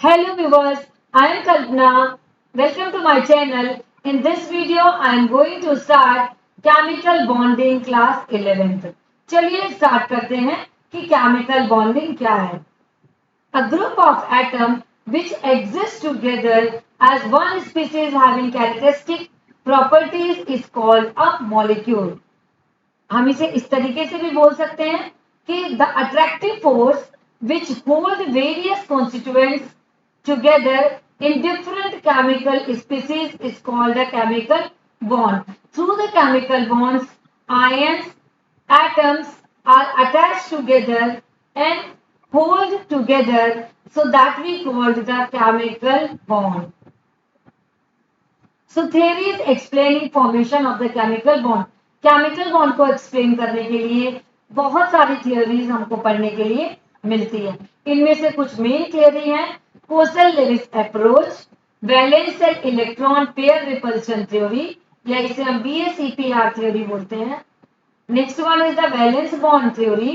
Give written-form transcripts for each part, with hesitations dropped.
Hello viewers, I am Kalpana. Welcome to my channel. In this video, I am going to start chemical bonding class 11th. चलिए start करते हैं कि chemical bonding क्या है. A group of atoms which exist together as one species having characteristic properties is called a molecule. हम इसे इस तरीके से भी बोल सकते हैं कि the attractive force which hold various constituents together in different chemical species is called a chemical bond. Through the chemical bonds, ions, atoms are attached together and hold together, so that we call the chemical bond. So theories explaining formation of the chemical bond. Chemical bond को explain करने के लिए बहुत सारी theories हमको पढ़ने के लिए मिलती है. इनमें से कुछ मेन थियोरी है Kossel Lewis approach, valence shell electron pair repulsion theory या इसे हम BACPR थ्योरी बोलते हैं. Next one is the valence bond theory.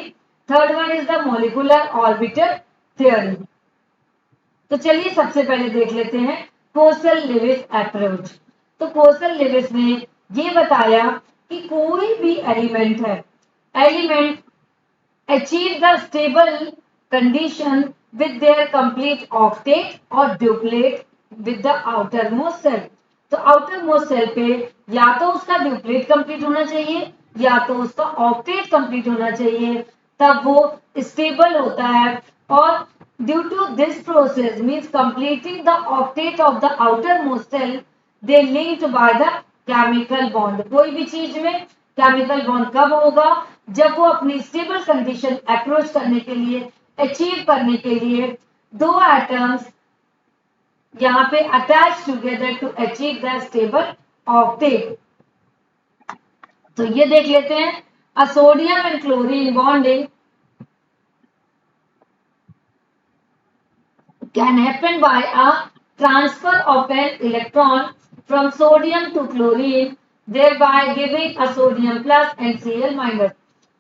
Third one is the molecular orbital theory. तो चलिए सबसे पहले देख लेते हैं कोसल लेविस अप्रोच. तो कोसल लेविस ने ये बताया कि कोई भी एलिमेंट है, element achieve the stable condition with their complete octet or duplet with the outermost cell. तो outermost cell पे या तो उसका duplet कंप्लीट होना चाहिए या तो उसका octet कंप्लीट होना चाहिए, तब वो स्टेबल होता है. और due to this process means completing the octet of the outermost cell, they linked by the chemical bond. कोई भी चीज में केमिकल बॉन्ड कब होगा? जब वो अपनी स्टेबल कंडीशन अप्रोच करने के लिए, अचीव करने के लिए दो एटम्स यहाँ पे attach together to achieve the stable octet. तो ये देख लेते हैं. A sodium and chlorine bonding can happen by a transfer of an electron from sodium to chlorine, thereby giving a sodium plus NCl minus.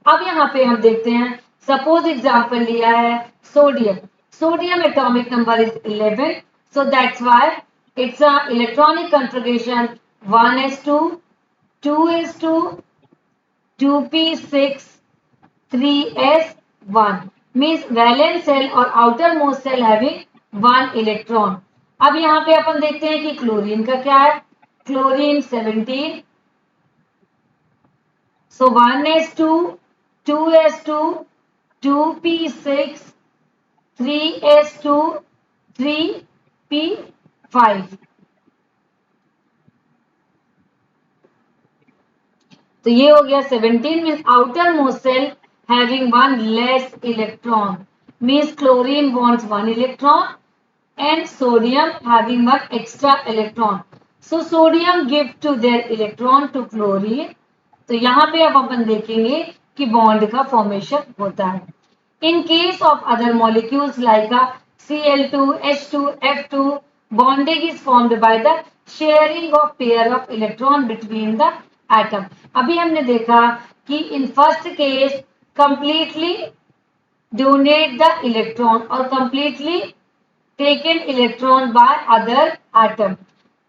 अब यहाँ पे हम देखते हैं, सपोज एग्जाम्पल लिया है sodium. Sodium atomic number is 11, so that's why it's a electronic configuration 1s2, 2s2, 2p6, 3s1 means valence cell और outermost cell having 1 electron. अब यहाँ पे अपन देखते हैं कि क्लोरीन का क्या है. Chlorine 17, so 1s2, 2s2, 2p6, 3s2, 3p5. तो ये हो गया 17 means outer most shell having one less electron means chlorine wants one electron and sodium having one extra electron. So sodium give to their electron to chlorine. तो यहाँ पे अब अपन देखेंगे कि बॉन्ड का फॉर्मेशन होता है. In case of other molecules like a Cl2, H2, F2, bonding is formed by the sharing of pair of electron between the atom. अभी हमने देखा कि in first case completely donate the electron और completely taken electron by other atom.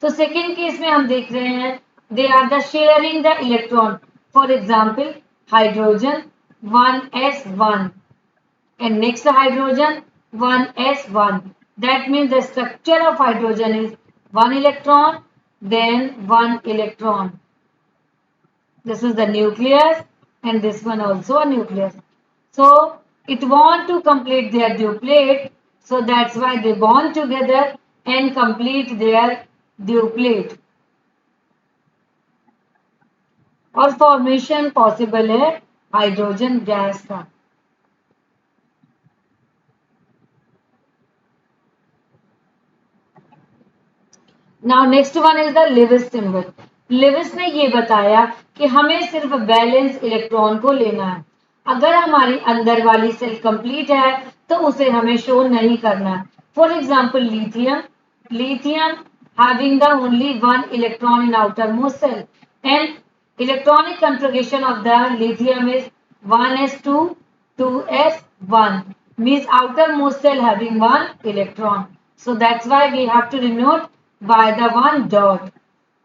तो second case में हम देख रहे हैं they are the sharing the electron. For example, hydrogen 1s1 and next hydrogen 1s1. That means the structure of hydrogen is one electron, then one electron. This is the nucleus and this one also a nucleus. So it want to complete their duplet. So that's why they bond together and complete their duplet. और formation possible है hydrogen gas का. Now next one is the Lewis symbol. Lewis ने ये बताया कि हमें सिर्फ valence electron को लेना है. अगर हमारी अंदर वाली सेल कंप्लीट है तो उसे हमें शो नहीं करना. For example lithium, lithium having the only one electron in outermost cell and electronic configuration of the lithium is 1s2, 2s1 means outermost cell having one electron. So that's why we have to denote by the one dot.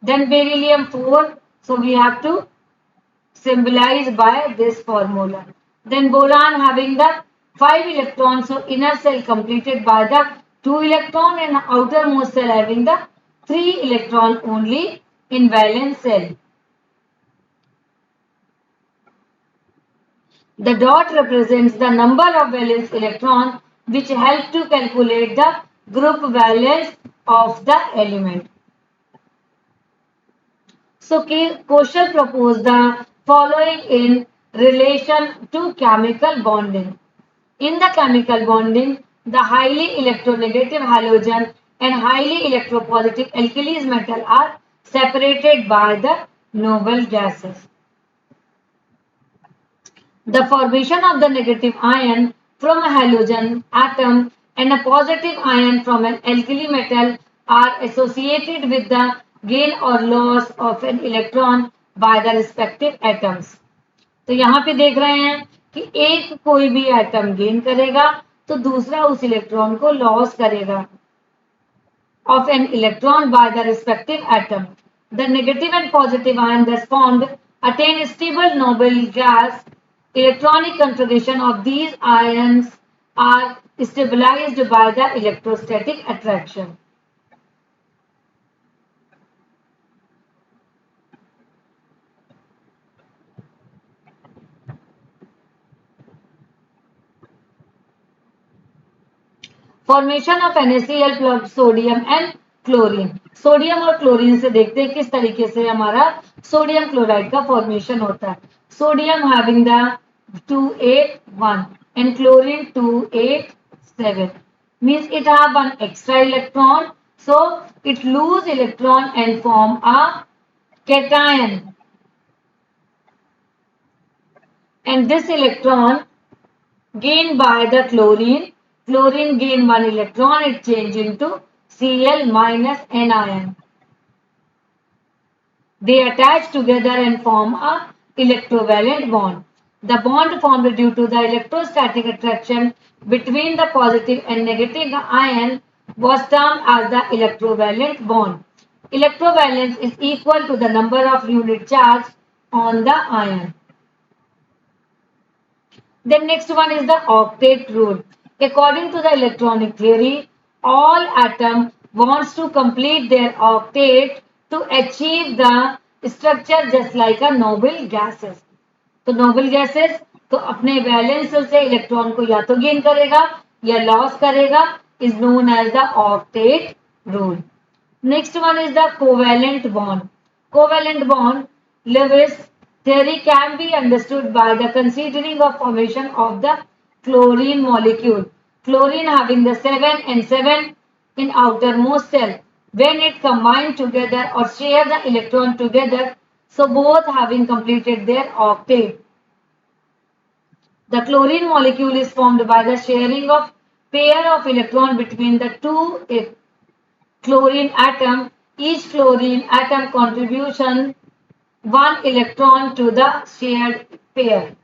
Then beryllium 4, so we have to symbolize by this formula. Then boron having the 5 electrons, so inner cell completed by the 2 electron and outermost cell having the 3 electron only in valence cell. The dot represents the number of valence electrons which help to calculate the group valence of the element. So Koshal proposed the following in relation to chemical bonding. In the chemical bonding, the highly electronegative halogen and highly electropositive alkalis metal are separated by the noble gases. The formation of the negative ion from a halogen atom and a positive ion from an alkali metal are associated with the gain or loss of an electron by the respective atoms. तो यहाँ पे देख रहे हैं कि एक कोई भी एटम गेन करेगा तो दूसरा उस इलेक्ट्रॉन को लॉस करेगा of an electron by the respective atom. The negative and positive ion thus formed attain stable noble gas. Electronic configuration of these ions are stabilized by the electrostatic attraction. Formation of NaCl plus sodium and chlorine. Sodium और chlorine से देखते हैं किस तरीके से हमारा sodium chloride का formation होता है. Sodium having the 281 and chlorine 287 means it have one extra electron, so it lose electron and form a cation, and this electron gained by the chlorine gain one electron, it change into Cl minus anion. They attach together and form a electrovalent bond. The bond formed due to the electrostatic attraction between the positive and negative ion was termed as the electrovalent bond. Electrovalence is equal to the number of unit charge on the ion. Then next one is the octet rule. According to the electronic theory, all atom wants to complete their octet to achieve the structure just like a noble gases. तो noble gases तो अपने valence से electron को या तो gain करेगा या loss करेगा, is known as the octet rule. Next one is the covalent bond. Covalent bond, Lewis theory can be understood by the considering of formation of the chlorine molecule. Chlorine having the 7 and 7 in outermost cell. When it combine together or share the electron together, so both having completed their octet. The chlorine molecule is formed by the sharing of pair of electron between the two chlorine atom. Each chlorine atom contribution one electron to the shared pair.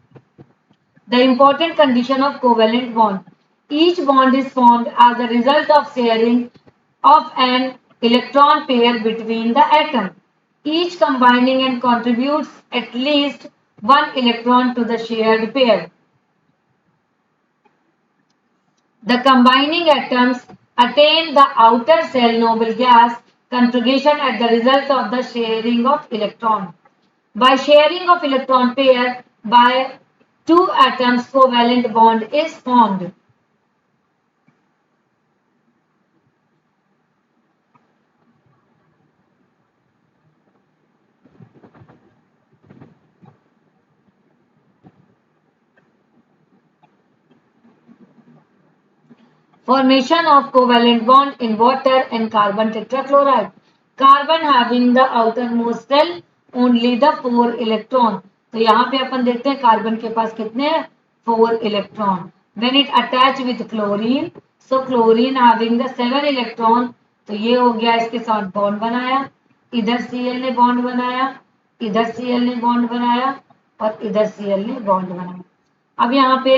The important condition of covalent bond. Each bond is formed as a result of sharing of an electron pair between the atom, each combining and contributes at least one electron to the shared pair. The combining atoms attain the outer cell noble gas configuration as the result of the sharing of electron. By sharing of electron pair by two atoms, covalent bond is formed. Formation of covalent bond in water and carbon tetrachloride. Carbon having the outermost shell only the 4 electron. तो यहाँ पे अपन देखते हैं carbon के पास कितने हैं 4 electron. When it attach with chlorine, so chlorine having the 7 electron, तो ये हो गया इसके साथ बॉन्ड बनाया, इधर Cl ने बॉन्ड बनाया, इधर Cl ने बॉन्ड बनाया और इधर Cl ने बॉन्ड बनाया. अब यहाँ पे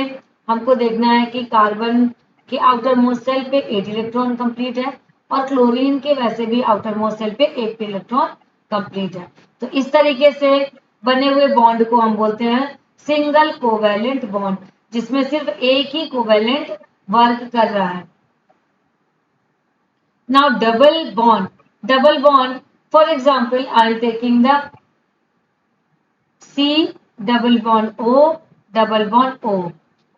हमको देखना है कि कार्बन कि आउटर मोस्ट सेल पे 8 इलेक्ट्रॉन कंप्लीट है और क्लोरीन के वैसे भी आउटर मोस्ट सेल पे 8 इलेक्ट्रॉन कंप्लीट है। तो इस तरीके से बने हुए बॉन्ड को हम बोलते हैं सिंगल कोवैलेंट बॉन्ड, जिसमें सिर्फ एक ही कोवैलेंट वर्क कर रहा है। Now double bond, for example I am taking the C double bond O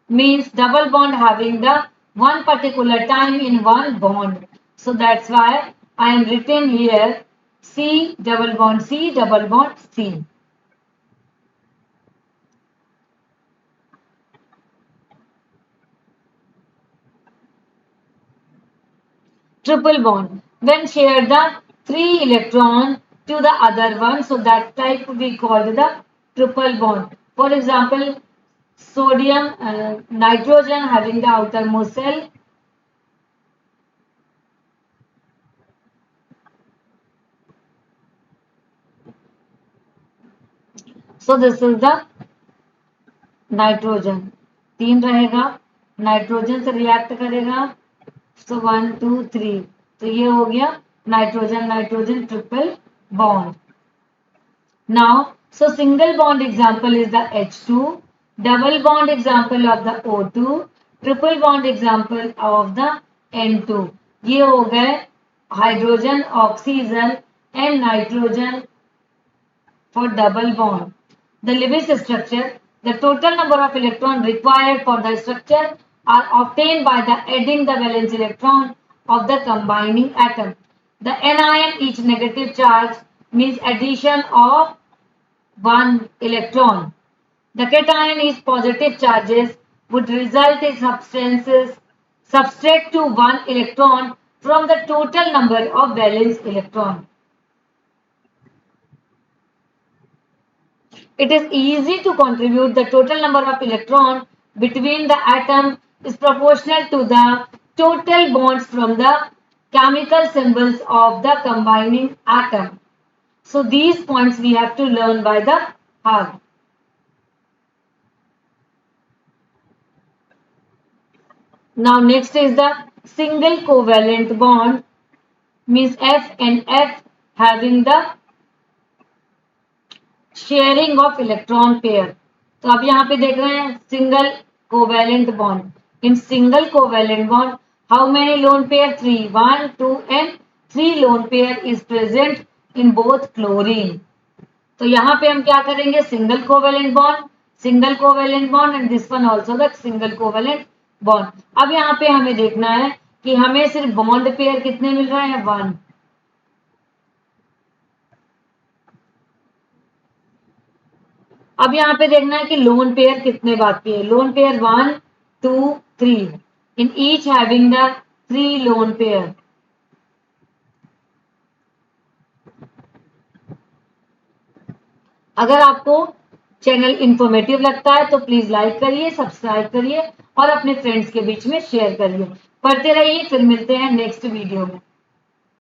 means double bond having the one particular time in one bond. So that's why I am written here C double bond C double bond C. Triple bond, when share the 3 electron to the other one, so that type we call the triple bond. For example, sodium, nitrogen having the outermost cell. So this is the nitrogen, 3 रहेगा, nitrogen से react करेगा, सो 1 2 3, तो ये हो गया nitrogen nitrogen triple bond. Now so single bond example is the H2, double bond example of the O2, triple bond example of the N2। ये हो गए hydrogen, oxygen and nitrogen for double bond. The Lewis structure, the total number of electrons required for the structure are obtained by the adding the valence electron of the combining atom. The anion, each negative charge, means addition of one electron. The cation is positive charges would result in substances subtract to one electron from the total number of valence electron. It is easy to contribute the total number of electrons between the atom is proportional to the total bonds from the chemical symbols of the combining atom. So these points we have to learn by the heart. Now next is the single covalent bond, means F and F having the sharing of electron pair. तो अब यहाँ पे देख रहे हैं single covalent bond, in single covalent bond how many lone pair 3, 1 2 and 3 lone pair is present in both chlorine. तो यहाँ पे हम क्या करेंगे, single covalent bond and this one also the single covalent bond. अब यहाँ पे हमें देखना है कि हमें सिर्फ बॉन्ड पेयर कितने मिल रहे हैं, 1। अब यहाँ पे देखना है कि लोन पेयर कितने बाकी है, lone pair 1 2 3 in each having the 3 lone pair. अगर आपको चैनल इंफॉर्मेटिव लगता है तो प्लीज लाइक करिए, सब्सक्राइब करिए और अपने फ्रेंड्स के बीच में शेयर करिए। पढ़ते रहिए, फिर मिलते हैं नेक्स्ट वीडियो में।